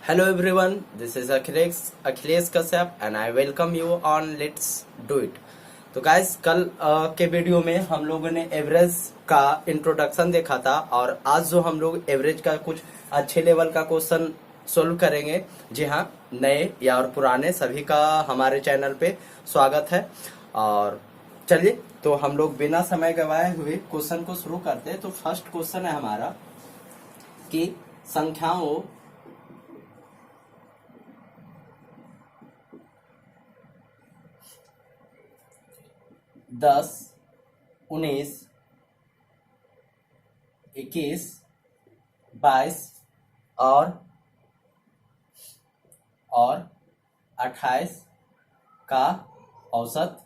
Hello everyone, this is Akhilesh Kashyap and I welcome you on Let's Do It। तो guys कल के video में हम लोगों ने एवरेज का इंट्रोडक्शन देखा था और आज जो हम लोग एवरेज का कुछ अच्छे लेवल का क्वेश्चन सोल्व करेंगे। जी हाँ, नए या और पुराने सभी का हमारे चैनल पे स्वागत है। और चलिए तो हम लोग बिना समय गवाए हुए क्वेश्चन को शुरू करते हैं। तो फर्स्ट क्वेश्चन है हमारा कि संख्याओं 10, 19, 21, 22 और 28 का औसत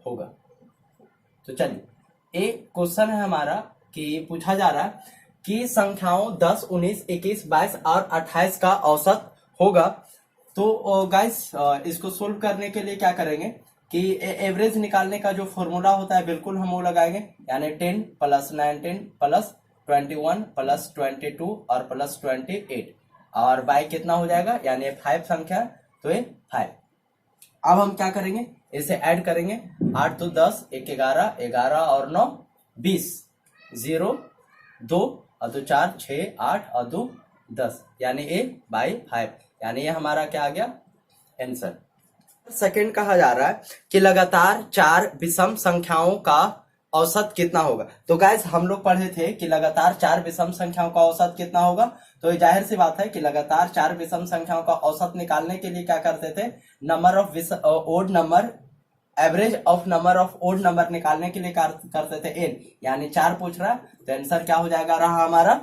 होगा। तो चलिए, एक क्वेश्चन है हमारा कि पूछा जा रहा है कि संख्याओं 10, 19, 21, 22 और 28 का औसत होगा। तो गाइस इसको सोल्व करने के लिए क्या करेंगे कि एवरेज निकालने का जो फॉर्मूला होता है बिल्कुल हम वो लगाएंगे, यानी 10 प्लस 19 प्लस 21 प्लस 22 और प्लस 28 और बाई कितना हो जाएगा, यानी 5 संख्या तो ये 5। अब हम क्या करेंगे, इसे ऐड करेंगे। 8 तो 10, 1 11, 11 और 9 20, 0 2 और 2 4 6 8 और 2 10, यानी a बाई 5, यानी ये हमारा क्या आ गया आंसर। सेकंड कहा जा रहा है कि लगातार 4 विषम संख्याओं का औसत कितना होगा। तो गाइस हम लोग पढ़े थे कि लगातार 4 विषम संख्याओं का औसत कितना होगा। तो जाहिर सी बात है कि लगातार 4 विषम संख्याओं का औसत निकालने के लिए क्या करते थे, number of odd number, average of number of odd number निकालने के लिए करते थे n, यानी 4 पूछ रहा है तो आंसर क्या हो जाएगा रहा हमारा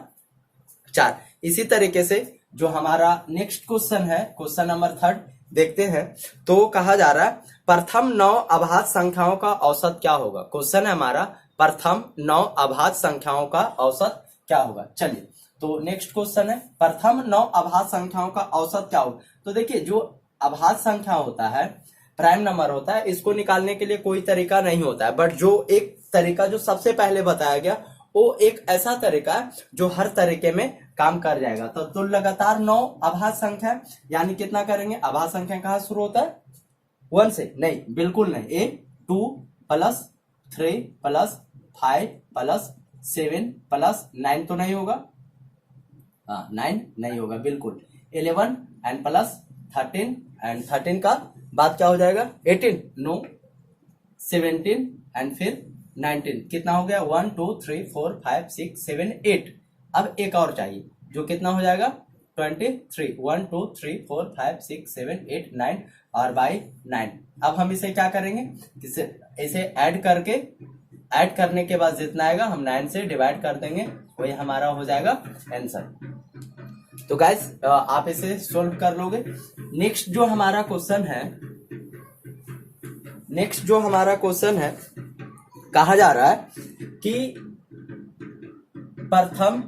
4। इसी तरीके से जो हमारा नेक्स्ट क्वेश्चन है, क्वेश्चन नंबर 3 देखते हैं। तो कहा जा रहा है प्रथम 9 अभाज्य संख्याओं का औसत क्या होगा। क्वेश्चन है हमारा प्रथम 9 अभाज्य संख्याओं का औसत क्या होगा। चलिए तो नेक्स्ट क्वेश्चन है प्रथम 9 अभाज्य संख्याओं का औसत क्या होगा। तो देखिए जो अभाज्य संख्या होता है, प्राइम नंबर होता है, इसको निकालने के लिए कोई तरीका नहीं होता है, बट जो एक तरीका जो सबसे पहले बताया गया वो एक ऐसा तरीका है जो हर तरीके में काम कर जाएगा। तो लगातार 9 अभाज्य संख्या, यानी कितना करेंगे, अभाज्य संख्या कहाँ शुरू होता है 1 से, नहीं बिल्कुल नहीं, ए 2 प्लस 3 प्लस 5 प्लस 7 प्लस 9 तो नहीं होगा, 9 नहीं होगा बिल्कुल, 11 एंड प्लस 13 एंड 13 का बाद क्या हो जाएगा 18, नो 17 एंड फिर 19, कितना हो गया 1 2 3 4 5 6 7 8। अब एक और चाहिए जो कितना हो जाएगा 23, 1 2 3 4 5 6 7 8 9 और बाई 9। अब हम इसे क्या करेंगे, इसे ऐड करने के बाद जितना आएगा हम 9 से डिवाइड कर देंगे, वही हमारा हो जाएगा आंसर। तो गाइस आप इसे सोल्व कर लोगे। नेक्स्ट जो हमारा क्वेश्चन है, कहा जा रहा है कि प्रथम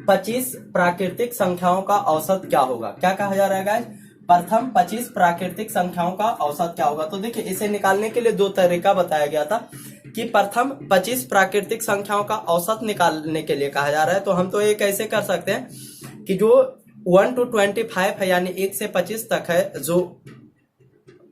25 प्राकृतिक संख्याओं का औसत क्या होगा। क्या कहा जा रहा है गाइस, प्रथम 25 प्राकृतिक संख्याओं का औसत क्या होगा। तो देखिए इसे निकालने के लिए दो तरीका बताया गया था कि प्रथम 25 प्राकृतिक संख्याओं का औसत निकालने के लिए कहा जा रहा है। तो हम तो ये कैसे कर सकते हैं कि जो 1 to 25 है, यानी 1 से 25 तक है, जो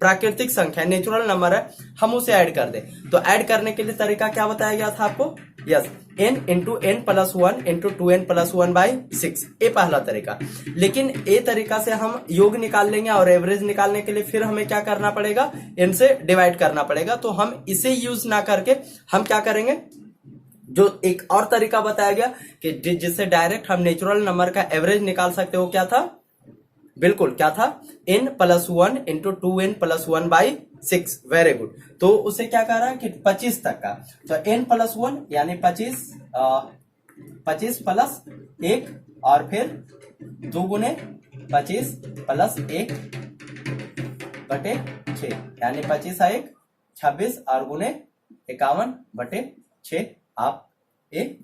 प्राकृतिक संख्या नेचुरल नंबर है, हम उसे ऐड कर दें। तो ऐड करने के लिए तरीका क्या बताया गया था आपको, yes n into n plus 1 into 2n plus 1 by 6, ये पहला तरीका। लेकिन ये तरीका से हम योग निकाल लेंगे और एवरेज निकालने के लिए फिर हमें क्या करना पड़ेगा, n से डिवाइड करना पड़ेगा। तो हम इसे यूज ना करके हम क्या करेंगे, जो एक और तरीका बताया गया कि जिससे डायरेक्ट हम नेचुरल नंबर का एवरेज निकाल सकते हो, क्या था, बिल्कुल क्या था, n plus 1 into 2n plus 1 by 6। Very good. तो उसे क्या कह रहा है कि 25 तक का, तो n प्लस 1 यानी 25 प्लस 1 और फिर 2 गुने 25 प्लस 1 बटे 6, यानी 25 है 1 26 और गुने 51 बटे 6। आप एक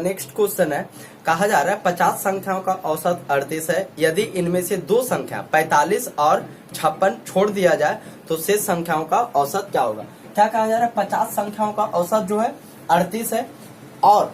नेक्स्ट क्वेश्चन है, कहा जा रहा है 50 संख्याओं का औसत 38 है, यदि इनमें से दो संख्या 45 और 56 छोड़ दिया जाए तो शेष संख्याओं का औसत क्या होगा। क्या कहा जा रहा है, 50 संख्याओं का औसत जो है 38 है और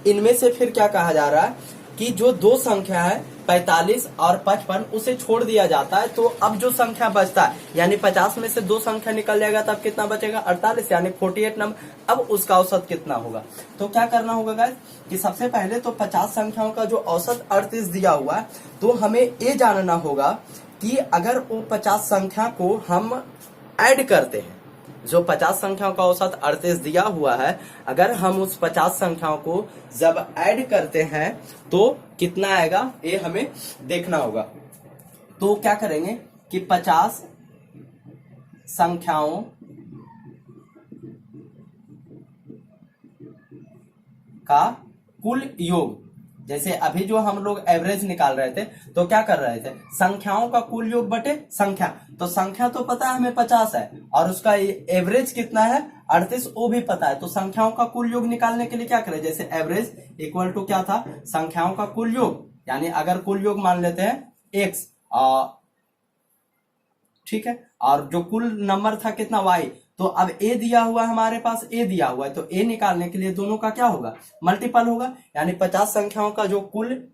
इनमें से फिर क्या कहा जा रहा है कि जो दो संख्या है 45 और 55 उसे छोड़ दिया जाता है, तो अब जो संख्या बचता है यानी 50 में से दो संख्या निकल जाएगा तब कितना बचेगा 48 यानी 48 नंबर। अब उसका औसत कितना होगा, तो क्या करना होगा गाइस कि सबसे पहले तो 50 संख्याओं का जो औसत 38 दिया हुआ है, तो हमें ये जानना होगा कि अगर वो 50 संख्या को हम ऐड करते हैं, जो 50 संख्याओं का औसत 38 दिया हुआ है, अगर हम उस 50 संख्याओं को जब ऐड करते हैं तो कितना आएगा ये हमें देखना होगा। तो क्या करेंगे कि 50 संख्याओं का कुल योग, जैसे अभी जो हम लोग एवरेज निकाल रहे थे तो क्या कर रहे थे, संख्याओं का कुल योग बटे संख्या, तो संख्या तो पता है हमें 50 है और उसका एवरेज कितना है 38 वो भी पता है, तो संख्याओं का कुल योग निकालने के लिए क्या करें, जैसे एवरेज इक्वल टू क्या था संख्याओं का कुल योग, यानी अगर कुल योग मान लेते हैं x, ठीक है, और जो कुल नंबर था कितना y, तो अब a दिया हुआ है हमारे पास, a दिया हुआ है, तो a निकालने के लिए दोनों का क्या होगा मल्टीपल होगा, यानी 50 संख्याओं का जो कुल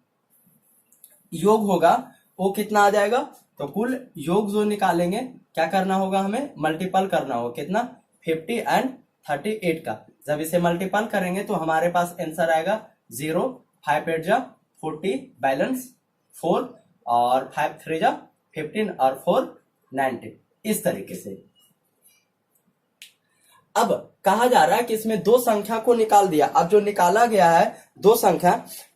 योग होगा वो कितना आ जाएगा, तो कुल योग जो निकालेंगे क्या करना होगा हमें मल्टीपल करना होगा, कितना 50 एंड 38 का, जब इसे मल्टीपल करेंगे तो हमारे पास आंसर आएगा 0, 5 8 जा 40 बैलेंस 4 और 5 3 जा 15 और 4 19, इस तरीके से। अब कहा जा रहा है कि इसमें दो संख्या को निकाल दिया, अब जो निकाला गया है दो संख्या,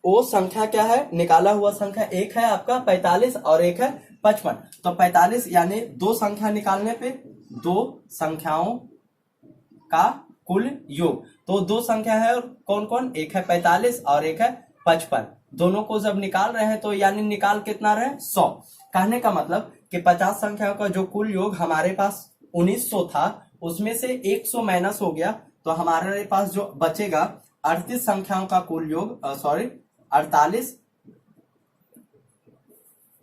वो संख्या क्या है, निकाला हुआ संख्या एक है आपका 45 और एक है 55, तो 45 यानी दो संख्या निकालने पे दो संख्याओं का कुल योग, तो दो संख्या है और कौन कौन, एक है 45 और एक है 55, दोनों को जब निकाल रहे हैं तो यानी निकाल कितना रहे 100, कहने का मतलब कि 50 संख्याओं का जो कुल योग हमारे पास 1900 था, उसमें से 100 माइनस हो गया, तो हमारे पास जो बचेगा 38 संख्याओं का कुल योग, 48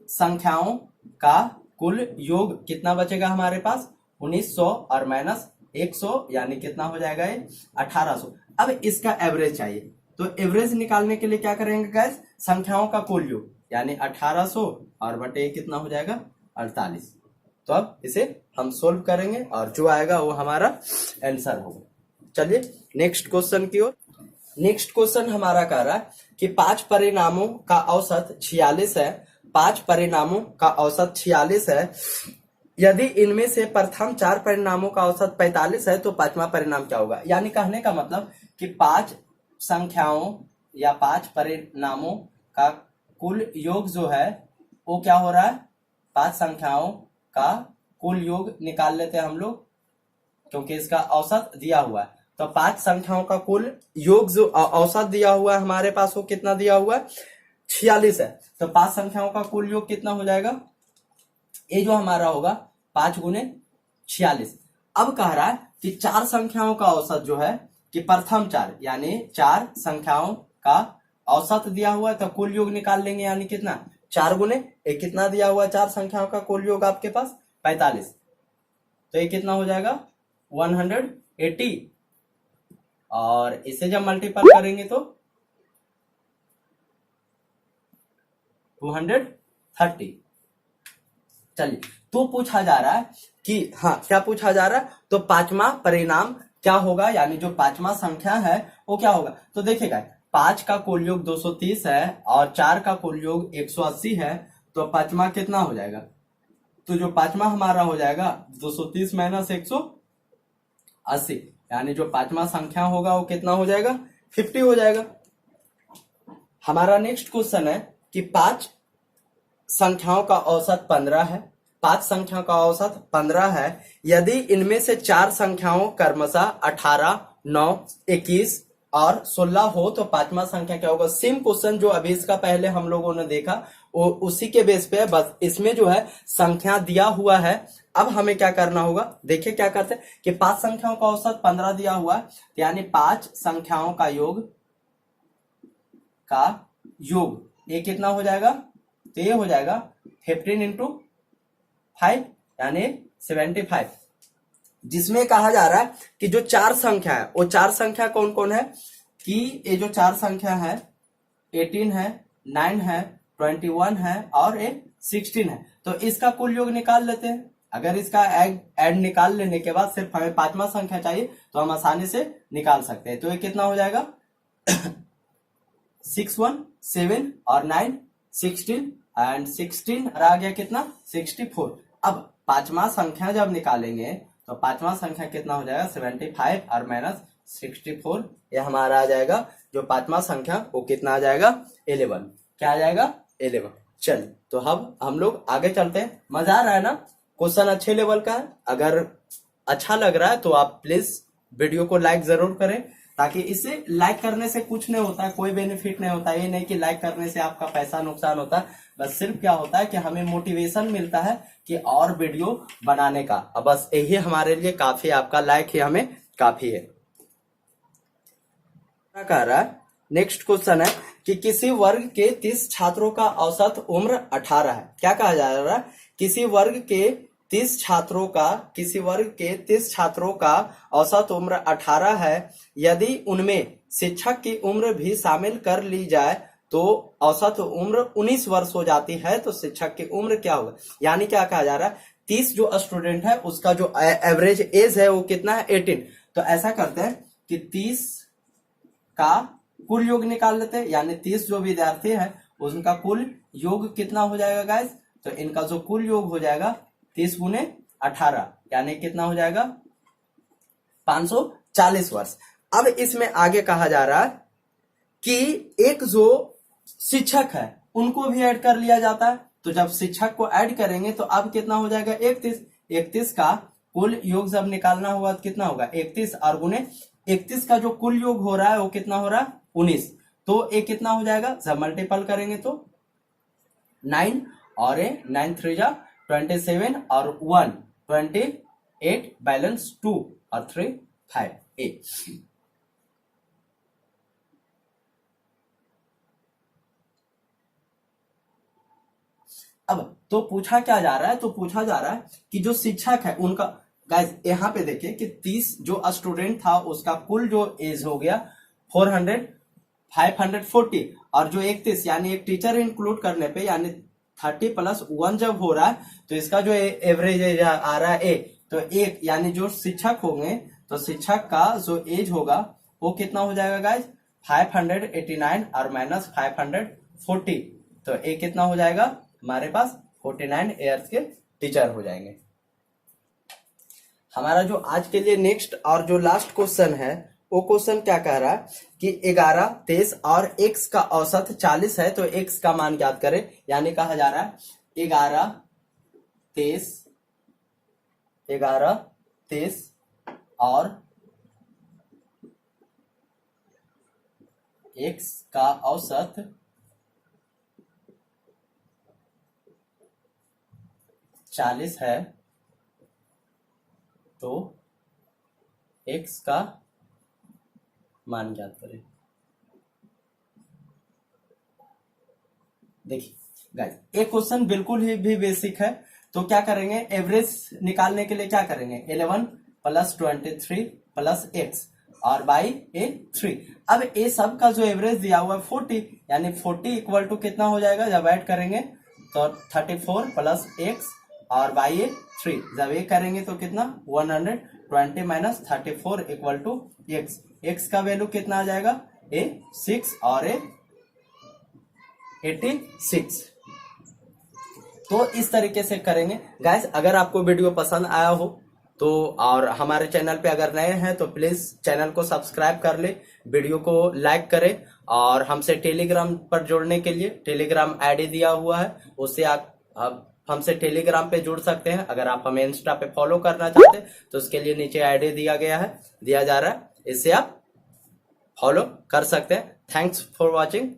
संख्याओं का कुल योग कितना बचेगा हमारे पास 1900 और माइनस 100 यानी कितना हो जाएगा ये 1800। अब इसका एवरेज चाहिए, तो एवरेज निकालने के लिए क्या करेंगे गाइस, संख्याओं का कुल योग यानी 1800 और बटे कितना हो जाएगा 48, तो अब इसे हम सोल्व करेंगे और जो आएगा वो हमारा आंसर होगा। चलिए नेक्स्ट क्वेश्चन की ओर। नेक्स्ट क्वेश्चन हमारा कह रहा है कि 5 परिणामों का औसत 46 है, 5 परिणामों का औसत 46 है, यदि इनमें से प्रथम 4 परिणामों का औसत 45 है तो पांचवा परिणाम क्या होगा, यानी कहने का मतलब कि 5 संख्याओं या 5 परिणामों का कुल योग जो है वो क्या हो रहा है, 5 संख्याओं का कुल योग निकाल लेते हैं हम लोग, क्योंकि इसका औसत दिया हुआ है, तो 5 संख्याओं का कुल योग जो औसत दिया हुआ है हमारे पास वो कितना दिया हुआ है 46 है, तो 5 संख्याओं का कुल योग कितना हो जाएगा, ये जो हमारा होगा 5 गुने 46। अब कह रहा है कि 4 संख्याओं का औसत जो है कि प्रथम 4 यानी 4 संख्याओं का औसत दिया हुआ है, तो कुल योग निकाल लेंगे, यानी कितना 4 गुने एक कितना दिया हुआ 4 संख्याओं का कुल योग आपके पास 45, तो ये कितना हो जाएगा 180, और इसे जब मल्टीपल करेंगे तो 230। चलिए, तो पूछा जा रहा है कि हाँ क्या पूछा जा रहा है, तो पांचवा परिणाम क्या होगा, यानी जो पांचवा संख्या है वो क्या होगा, तो देखिएगा 5 का कुल योग 230 है और 4 का कुल योग 180 है, तो पांचवा कितना हो जाएगा, तो जो पांचवा हमारा हो जाएगा 230 माइनस 180, यानी जो पांचवा संख्या होगा वो कितना हो जाएगा 50 हो जाएगा। हमारा नेक्स्ट क्वेश्चन है कि 5 संख्याओं का औसत 15 है, 5 संख्याओं का औसत 15 है, यदि इनमें से 4 संख्याओं क्रमशः 18, 9, 21 और 16 हो तो पांचवा संख्या क्या होगा। सेम क्वेश्चन जो अभी इसका पहले हम लोगों ने देखा वो उसी के बेस पे, बस इसमें जो है संख्या दिया हुआ है। अब हमें क्या करना होगा, देखिए क्या करते हैं कि 5 संख्याओं का औसत 15 दिया हुआ है, यानी 5 संख्याओं का योग ये कितना हो जाएगा, तो ये हो जाएगा 15 इंटू 5 यानी 75, जिसमें कहा जा रहा है कि जो 4 संख्या है वो 4 संख्या कौन कौन है, कि ये जो चार संख्या है 18 है, 9 है, 21 है और ये 16 है, तो इसका कुल योग निकाल लेते हैं। अगर इसका ऐड निकाल लेने के बाद सिर्फ हमें पांचवा संख्या चाहिए तो हम आसानी से निकाल सकते हैं। तो ये कितना हो जाएगा 6 1 7 और 9 16 एंड 16 आ गया कितना 64। अब पांचवा संख्या जब निकालेंगे तो पांचवा संख्या कितना हो जाएगा 75 और माइनस 64, ये हमारा आ जाएगा जो पांचवा संख्या वो कितना आ जाएगा 11। क्या आ जाएगा 11। चलिए तो अब हम लोग आगे चलते हैं। मजा आ रहा है ना, क्वेश्चन अच्छे लेवल का है। अगर अच्छा लग रहा है तो आप प्लीज वीडियो को लाइक जरूर करें, ताकि इससे लाइक करने से कुछ नहीं होता है, कोई बेनिफिट नहीं होता है। ये नहीं कि लाइक करने से आपका पैसा नुकसान होता है, बस सिर्फ क्या होता है कि हमें मोटिवेशन मिलता है कि और वीडियो बनाने का। अब बस यही हमारे लिए काफी है, आपका लाइक ही हमें काफी है। क्या कह रहा है नेक्स्ट क्वेश्चन है कि किसी वर्ग के 30 छात्रों का औसत उम्र 18 है। क्या कहा जा रहा है, किसी वर्ग के 30 छात्रों का औसत उम्र 18 है, यदि उनमें शिक्षक की उम्र भी शामिल कर ली जाए तो औसत उम्र 19 वर्ष हो जाती है, तो शिक्षक की उम्र क्या होगा। यानी क्या कहा जा रहा है 30 जो स्टूडेंट है उसका जो एवरेज एज है वो कितना है 18। तो ऐसा करते हैं कि 30 का कुल योग निकाल लेते हैं, यानी 30 जो विद्यार्थी है उनका कुल योग कितना हो जाएगा गाइस। तो इनका जो कुल योग हो जाएगा 30 गुने 18, यानी कितना हो जाएगा 540 वर्ष। अब इसमें आगे कहा जा रहा है कि एक जो शिक्षक है उनको भी ऐड कर लिया जाता है। तो जब शिक्षक को ऐड करेंगे तो अब कितना हो जाएगा 31 का कुल योग जब निकालना होगा तो कितना होगा 31 और गुने 31 का जो कुल योग हो रहा है वो कितना हो रहा है 19। तो ये कितना हो जाएगा जब मल्टीपल करेंगे तो 9 और 9 3 जा 27 और 1 28, बैलेंस 2 और 3 5 8। अब तो पूछा क्या जा रहा है, तो पूछा जा रहा है कि जो शिक्षक है उनका गाइस यहाँ पे देखिए कि 30 जो स्टूडेंट था उसका कुल जो एज हो गया 540, और जो 31 यानी एक टीचर इंक्लूड करने पे यानी 30 + 1 जब हो रहा है तो इसका जो एवरेज एज आ रहा है तो एक यानी जो शिक्षक होंगे तो शिक्षक का जो एज होगा वो कितना हो जाएगा गाइस 589 और माइनस 540, तो ए कितना हो जाएगा हमारे पास 49 ईयर्स के टीचर हो जाएंगे। हमारा जो आज के लिए नेक्स्ट और जो लास्ट क्वेश्चन है वो क्वेश्चन क्या कह रहा है कि 11, 23 और x का औसत 40 है, तो x का मान ज्ञात करें। यानी कहा जा रहा है 11, 23 और x का औसत 40 है, तो x का मान ज्ञात करें। देखिए गाइस एक क्वेश्चन बिल्कुल ही भी बेसिक है, तो क्या करेंगे एवरेज निकालने के लिए क्या करेंगे 11 + 23 + x और बाई ए 3। अब ए सब का जो एवरेज दिया हुआ है 40, यानी 40 इक्वल टू कितना हो जाएगा जब ऐड करेंगे तो 34 + x और बाई ए 3, जब ये करेंगे तो कितना 120 - 34 इक्वल टू x। x का वैल्यू कितना आ जाएगा 6 और 86। तो इस तरीके से करेंगे गाइस। अगर आपको वीडियो पसंद आया हो तो और हमारे चैनल पे अगर नए हैं तो प्लीज चैनल को सब्सक्राइब कर ले, वीडियो को लाइक करें, और हमसे टेलीग्राम पर जुड़ने के लिए टेलीग्राम आईडी दिया हुआ है, उससे आप हमसे टेलीग्राम पे जुड़ सकते हैं। अगर आप हमें इंस्टा पे फॉलो करना चाहते हैं तो उसके लिए नीचे आईडी दिया जा रहा है, इससे आप फॉलो कर सकते हैं। Thanks for watching.